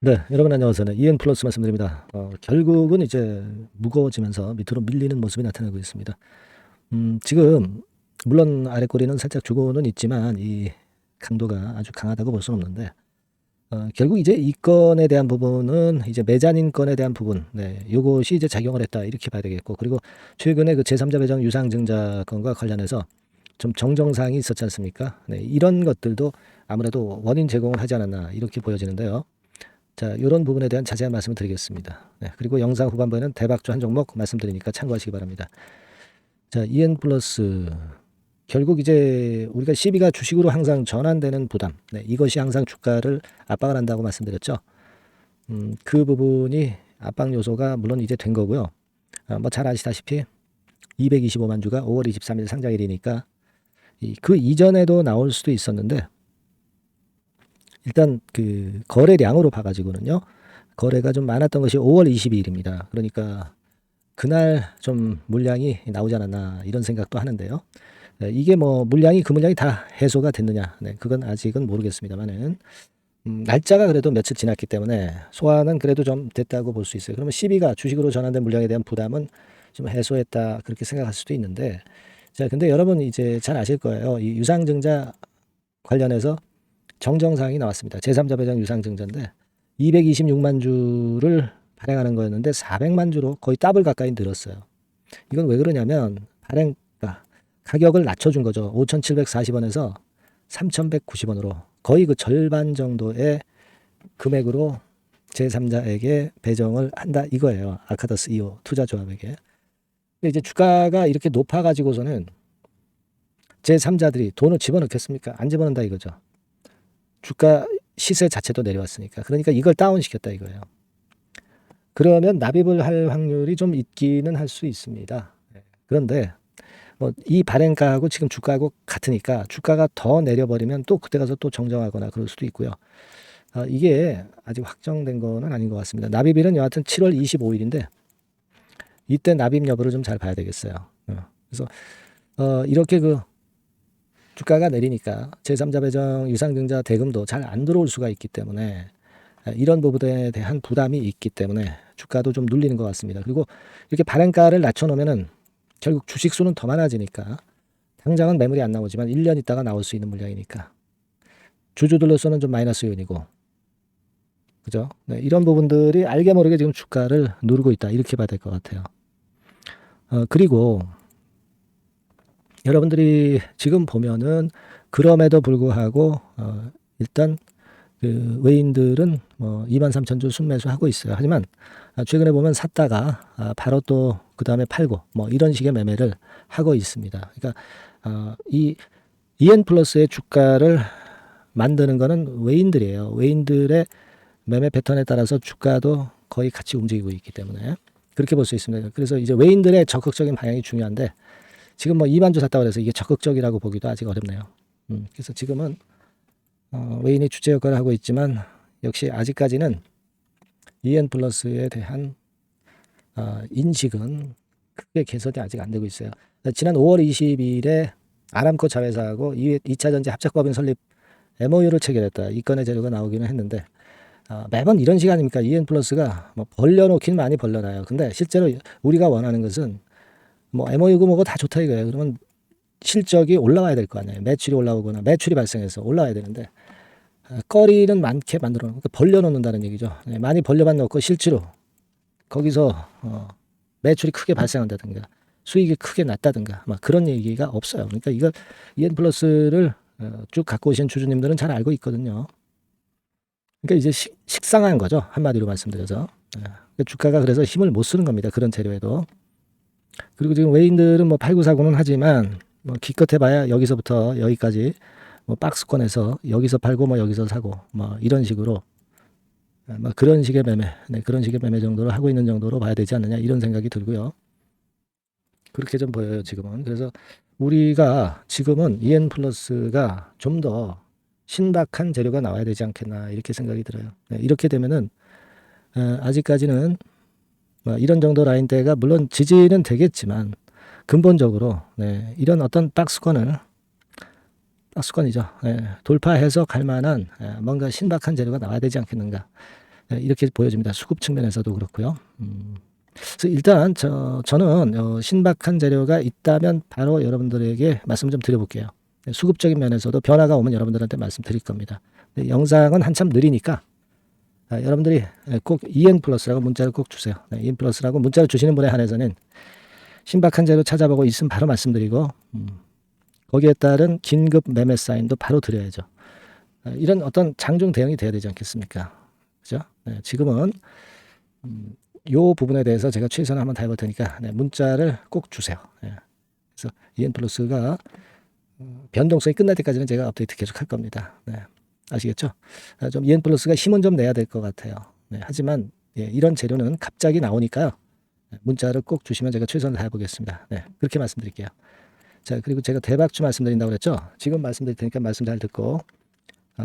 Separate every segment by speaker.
Speaker 1: 네, 여러분 안녕하세요. 네, EN 플러스 말씀드립니다. 결국은 이제 무거워지면서 밑으로 밀리는 모습이 나타나고 있습니다. 지금 물론 아래 꼬리는 살짝 주고는 있지만 이 강도가 아주 강하다고 볼 수는 없는데 결국 이제 이 건에 대한 부분은 이제 매자닌 건에 대한 부분, 네, 요것이 이제 작용을 했다 이렇게 봐야 되겠고, 그리고 최근에 그 제3자 배정 유상증자 건과 관련해서 좀 정정사항이 있었지 않습니까? 네, 이런 것들도 아무래도 원인 제공을 하지 않았나 이렇게 보여지는데요. 자, 이런 부분에 대한 자세한 말씀을 드리겠습니다. 네, 그리고 영상 후반부에는 대박주 한 종목 말씀드리니까 참고하시기 바랍니다. 자, EN 플러스 결국 이제 우리가 CB가 주식으로 항상 전환되는 부담, 네, 이것이 항상 주가를 압박을 한다고 말씀드렸죠. 그 부분이 압박 요소가 물론 이제 된 거고요. 뭐 잘 아시다시피 225만 주가 5월 23일 상장일이니까 그 이전에도 나올 수도 있었는데 일단 그 거래량으로 봐가지고는요. 거래가 좀 많았던 것이 5월 22일입니다. 그러니까 그날 좀 물량이 나오지 않았나 이런 생각도 하는데요. 네, 이게 뭐 물량이 그 물량이 다 해소가 됐느냐? 네, 그건 아직은 모르겠습니다만은 날짜가 그래도 며칠 지났기 때문에 소화는 그래도 좀 됐다고 볼 수 있어요. 그러면 CB가 주식으로 전환된 물량에 대한 부담은 좀 해소했다 그렇게 생각할 수도 있는데, 자, 근데 여러분 이제 잘 아실 거예요. 이 유상증자 관련해서 정정사항이 나왔습니다. 제3자 배정 유상증자인데 226만 주를 발행하는 거였는데 400만 주로 거의 더블 가까이 늘었어요. 이건 왜 그러냐면 발행가 가격을 낮춰준 거죠. 5,740원에서 3,190원으로 거의 그 절반 정도의 금액으로 제3자에게 배정을 한다 이거예요. 아카더스 2호 투자조합에게. 근데 이제 주가가 이렇게 높아가지고서는 제3자들이 돈을 집어넣겠습니까? 안 집어넣는다 이거죠. 주가 시세 자체도 내려왔으니까. 그러니까 이걸 다운시켰다 이거예요. 그러면 납입을 할 확률이 좀 있기는 할 수 있습니다. 그런데 뭐 이 발행가하고 지금 주가하고 같으니까 주가가 더 내려버리면 또 그때 가서 또 정정하거나 그럴 수도 있고요. 이게 아직 확정된 거는 아닌 것 같습니다. 납입일은 여하튼 7월 25일인데 이때 납입 여부를 좀 잘 봐야 되겠어요. 그래서 이렇게 그 주가가 내리니까 제3자 배정 유상증자 대금도 잘 안 들어올 수가 있기 때문에 이런 부분에 대한 부담이 있기 때문에 주가도 좀 눌리는 것 같습니다. 그리고 이렇게 발행가를 낮춰놓으면은 결국 주식 수는 더 많아지니까 당장은 매물이 안 나오지만 1년 있다가 나올 수 있는 물량이니까 주주들로서는 좀 마이너스 요인이고, 그죠? 네, 이런 부분들이 알게 모르게 지금 주가를 누르고 있다 이렇게 봐야 될 것 같아요. 그리고 여러분들이 지금 보면은 그럼에도 불구하고 일단 그 외인들은 뭐 23,000주 순매수 하고 있어요. 하지만 최근에 보면 샀다가 바로 또 그 다음에 팔고 뭐 이런 식의 매매를 하고 있습니다. 그러니까 이 EN 플러스의 주가를 만드는 거는 외인들이에요. 외인들의 매매 패턴에 따라서 주가도 거의 같이 움직이고 있기 때문에 그렇게 볼 수 있습니다. 그래서 이제 외인들의 적극적인 방향이 중요한데 지금 뭐 2만 주 샀다고 해서 이게 적극적이라고 보기도 아직 어렵네요. 그래서 지금은 외인이 주체 역할을 하고 있지만 역시 아직까지는 EN 플러스에 대한 인식은 크게 개선이 아직 안 되고 있어요. 지난 5월 20일에 아람코 자회사하고 2차 전지 합작법인 설립 MOU를 체결했다. 이 건의 재료가 나오기는 했는데 매번 이런 시간이니까 EN 플러스가 뭐 벌려놓긴 많이 벌려놔요. 근데 실제로 우리가 원하는 것은 뭐 MOU고 뭐고 다 좋다 이거예요. 그러면 실적이 올라와야 될 거 아니에요. 매출이 올라오거나 매출이 발생해서 올라와야 되는데 거리는 많게 만들어 놓고 벌려놓는다는 얘기죠. 많이 벌려만 놓고 실제로 거기서 매출이 크게 발생한다든가 수익이 크게 났다든가 막 그런 얘기가 없어요. 그러니까 이걸 EN 플러스를 쭉 갖고 오신 주주님들은 잘 알고 있거든요. 그러니까 이제 식상한 거죠. 한마디로 말씀드려서. 그러니까 주가가 그래서 힘을 못 쓰는 겁니다. 그런 재료에도. 그리고 지금 외인들은 뭐 팔고 사고는 하지만 뭐 기껏 해봐야 여기서부터 여기까지 뭐 박스권에서 여기서 팔고 뭐 여기서 사고 뭐 이런 식으로 뭐 그런 식의 매매, 네, 그런 식의 매매 정도를 하고 있는 정도로 봐야 되지 않느냐 이런 생각이 들고요. 그렇게 좀 보여요 지금은. 그래서 우리가 지금은 EN 플러스가 좀 더 신박한 재료가 나와야 되지 않겠나 이렇게 생각이 들어요. 네, 이렇게 되면은 아직까지는 뭐 이런 정도 라인대가 물론 지지는 되겠지만 근본적으로 네, 이런 어떤 박스권이죠. 네, 돌파해서 갈 만한 뭔가 신박한 재료가 나와야 되지 않겠는가. 이렇게 보여집니다. 수급 측면에서도 그렇고요. 그래서 일단 저는 신박한 재료가 있다면 바로 여러분들에게 말씀 좀 드려볼게요. 수급적인 면에서도 변화가 오면 여러분들한테 말씀드릴 겁니다. 영상은 한참 느리니까 여러분들이 꼭 EN 플러스라고 문자를 꼭 주세요. EN 플러스라고 문자를 주시는 분에 한해서는 신박한 재료 찾아보고 있으면 바로 말씀드리고 거기에 따른 긴급 매매 사인도 바로 드려야죠. 이런 어떤 장중 대응이 돼야 되지 않겠습니까? 그죠? 지금은 요 부분에 대해서 제가 최선을 한번 다해볼 테니까 문자를 꼭 주세요. 그래서 EN 플러스가 변동성이 끝날 때까지는 제가 업데이트 계속 할 겁니다. 아시겠죠? 좀 EN 플러스가 힘은 좀 내야 될 것 같아요. 하지만 이런 재료는 갑자기 나오니까요. 문자를 꼭 주시면 제가 최선을 다해보겠습니다. 그렇게 말씀드릴게요. 자, 그리고 제가 대박주 말씀드린다고 그랬죠? 지금 말씀드릴 테니까 말씀 잘 듣고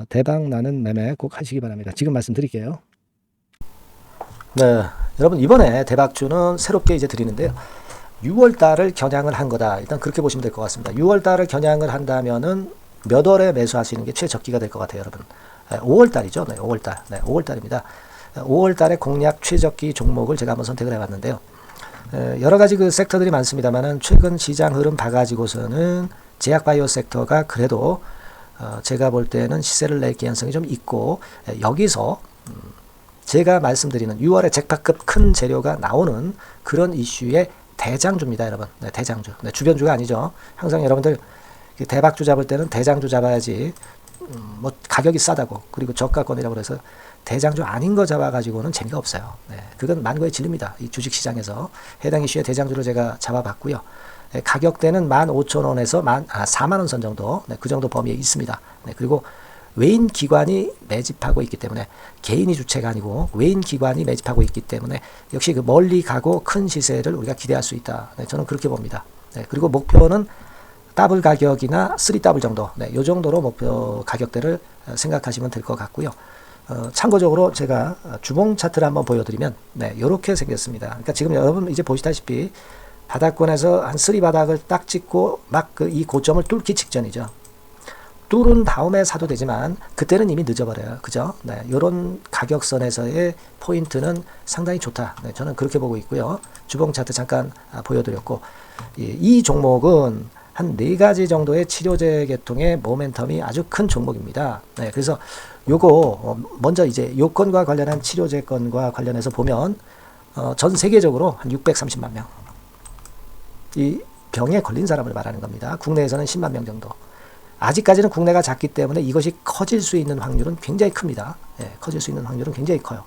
Speaker 1: 대박 나는 매매 꼭 하시기 바랍니다. 지금 말씀드릴게요. 네, 여러분 이번에 대박주는 새롭게 이제 드리는데요. 6월 달을 겨냥을 한 거다. 일단 그렇게 보시면 될 것 같습니다. 6월 달을 겨냥을 한다면은 몇 월에 매수하시는 게 최적기가 될 것 같아요, 여러분. 5월 달이죠. 5월 달. 5월 달입니다. 5월 달에 공략 최적기 종목을 제가 한번 선택을 해봤는데요. 여러 가지 그 섹터들이 많습니다만은 최근 시장 흐름 봐가지고서는 제약바이오 섹터가 그래도 제가 볼 때는 시세를 낼 개연성이 좀 있고 여기서 제가 말씀드리는 6월에 잭팟급 큰 재료가 나오는 그런 이슈의 대장주입니다, 여러분. 대장주. 주변주가 아니죠. 항상 여러분들 대박주 잡을 때는 대장주 잡아야지 뭐 가격이 싸다고 그리고 저가권이라고 그래서 대장주 아닌 거 잡아가지고는 재미가 없어요. 그건 만고의 진리입니다. 이 주식시장에서 해당 이슈의 대장주를 제가 잡아봤고요. 가격대는 15,000원에서 4만원 선 정도, 그 정도 범위에 있습니다. 그리고 외인 기관이 매집하고 있기 때문에 개인이 주체가 아니고 외인 기관이 매집하고 있기 때문에 역시 그 멀리 가고 큰 시세를 우리가 기대할 수 있다. 저는 그렇게 봅니다. 그리고 목표는 더블 가격이나 3더블 정도, 요 정도로 목표 가격대를 생각하시면 될 것 같고요. 참고적으로 제가 주봉 차트를 한번 보여드리면 이렇게 생겼습니다. 그러니까 지금 여러분 이제 보시다시피 바닥권에서 한 3 바닥을 딱 찍고 막 이 고점을 뚫기 직전이죠. 뚫은 다음에 사도 되지만 그때는 이미 늦어버려요. 그죠? 이런 가격선에서의 포인트는 상당히 좋다. 저는 그렇게 보고 있고요. 주봉 차트 잠깐 보여드렸고 이 종목은 한 4가지 정도의 치료제 계통의 모멘텀이 아주 큰 종목입니다. 그래서 요거 먼저 이제 요건과 관련한 치료제 건과 관련해서 보면 전 세계적으로 한 630만 명 이 병에 걸린 사람을 말하는 겁니다. 국내에서는 10만 명 정도. 아직까지는 국내가 작기 때문에 이것이 커질 수 있는 확률은 굉장히 큽니다. 커질 수 있는 확률은 굉장히 커요.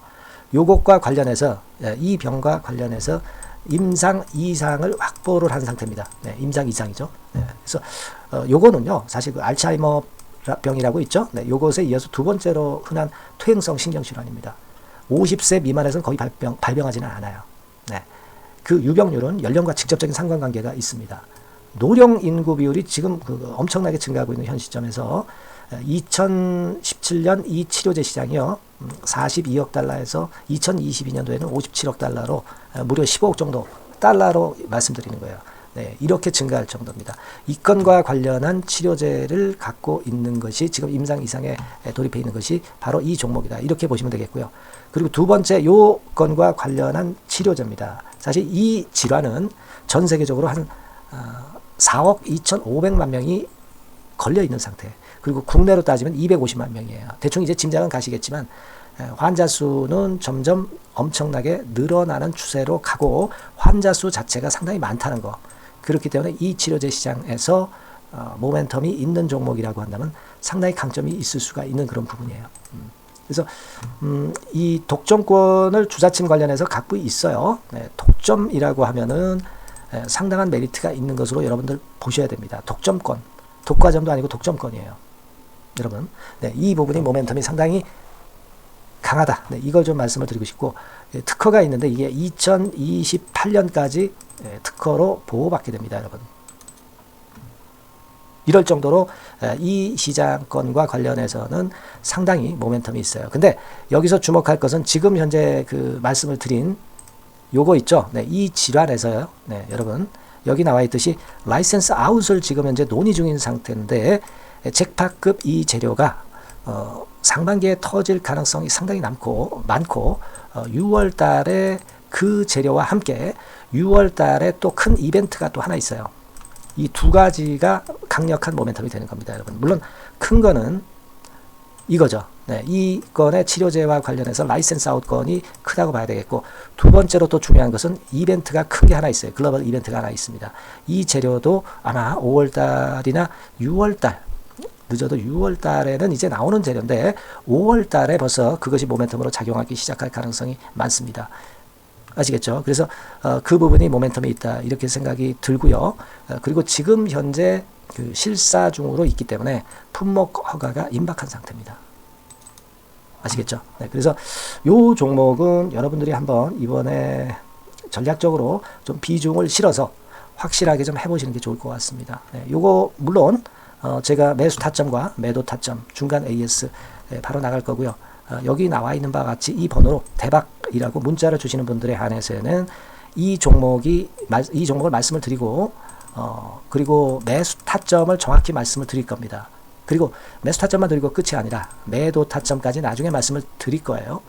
Speaker 1: 요것과 관련해서 이 병과 관련해서 임상 이상을 확보를 한 상태입니다. 임상 이상이죠. 그래서 요거는요 사실 그 알츠하이머 병이라고 있죠. 요것에 이어서 두 번째로 흔한 퇴행성 신경질환입니다. 50세 미만에서는 거의 발병하지는 않아요. 그 유병률은 연령과 직접적인 상관관계가 있습니다. 노령 인구 비율이 지금 엄청나게 증가하고 있는 현 시점에서 2017년 이 치료제 시장이요 42억 달러에서 2022년도에는 57억 달러로 무려 15억 정도 달러로 말씀드리는 거예요. 이렇게 증가할 정도입니다. 이 건과 관련한 치료제를 갖고 있는 것이 지금 임상 이상에 돌입해 있는 것이 바로 이 종목이다. 이렇게 보시면 되겠고요. 그리고 두 번째 요 건과 관련한 치료제입니다. 사실 이 질환은 전 세계적으로 한 4억 2,500만 명이 걸려 있는 상태. 그리고 국내로 따지면 250만 명이에요. 대충 이제 짐작은 가시겠지만 환자 수는 점점 엄청나게 늘어나는 추세로 가고 환자 수 자체가 상당히 많다는 거. 그렇기 때문에 이 치료제 시장에서 모멘텀이 있는 종목이라고 한다면 상당히 강점이 있을 수가 있는 그런 부분이에요. 그래서 이 독점권을 주사침 관련해서 갖고 있어요. 독점이라고 하면은 상당한 메리트가 있는 것으로 여러분들 보셔야 됩니다. 독점권, 독과점도 아니고 독점권이에요. 여러분, 이 부분이 모멘텀이 상당히 강하다. 이걸 좀 말씀을 드리고 싶고 특허가 있는데 이게 2028년까지 특허로 보호받게 됩니다, 여러분. 이럴 정도로 이 시장권과 관련해서는 상당히 모멘텀이 있어요. 근데 여기서 주목할 것은 지금 현재 그 말씀을 드린 요거 있죠. 이 질환에서요. 여러분 여기 나와 있듯이 라이센스 아웃을 지금 현재 논의 중인 상태인데 잭팟급 이 재료가 상반기에 터질 가능성이 상당히 많고 6월 달에 그 재료와 함께 6월 달에 또 큰 이벤트가 또 하나 있어요. 이 두 가지가 강력한 모멘텀이 되는 겁니다, 여러분. 물론 큰 거는 이거죠. 네, 이 건의 치료제와 관련해서 라이센스 아웃 건이 크다고 봐야 되겠고, 두 번째로 또 중요한 것은 이벤트가 큰 게 하나 있어요. 글로벌 이벤트가 하나 있습니다. 이 재료도 아마 5월 달이나 6월 달, 늦어도 6월 달에는 이제 나오는 재료인데 5월 달에 벌써 그것이 모멘텀으로 작용하기 시작할 가능성이 많습니다. 아시겠죠? 그래서 그 부분이 모멘텀이 있다, 이렇게 생각이 들고요. 그리고 지금 현재 그 실사 중으로 있기 때문에 품목 허가가 임박한 상태입니다. 아시겠죠? 네, 그래서 요 종목은 여러분들이 한번 이번에 전략적으로 좀 비중을 실어서 확실하게 좀 해보시는 게 좋을 것 같습니다. 네, 요거 물론 제가 매수 타점과 매도 타점, 중간 AS 바로 나갈 거고요. 여기 나와 있는 바와 같이 이 번호로 대박이라고 문자를 주시는 분들에 한해서는 이 종목을 말씀을 드리고, 그리고 매수 타점을 정확히 말씀을 드릴 겁니다. 그리고 매수 타점만 드리고 끝이 아니라 매도 타점까지 나중에 말씀을 드릴 거예요.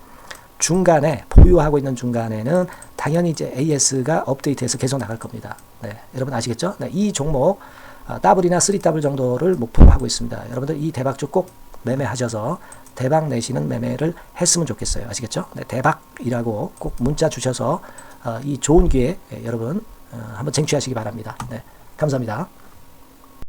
Speaker 1: 중간에 보유하고 있는 중간에는 당연히 이제 AS가 업데이트해서 계속 나갈 겁니다. 네, 여러분 아시겠죠? 네, 이 종목 더블이나 3더블 정도를 목표로 하고 있습니다. 여러분들 이 대박주 꼭 매매하셔서 대박 내시는 매매를 했으면 좋겠어요. 아시겠죠? 네, 대박이라고 꼭 문자 주셔서 이 좋은 기회 여러분 한번 쟁취하시기 바랍니다. 네, 감사합니다.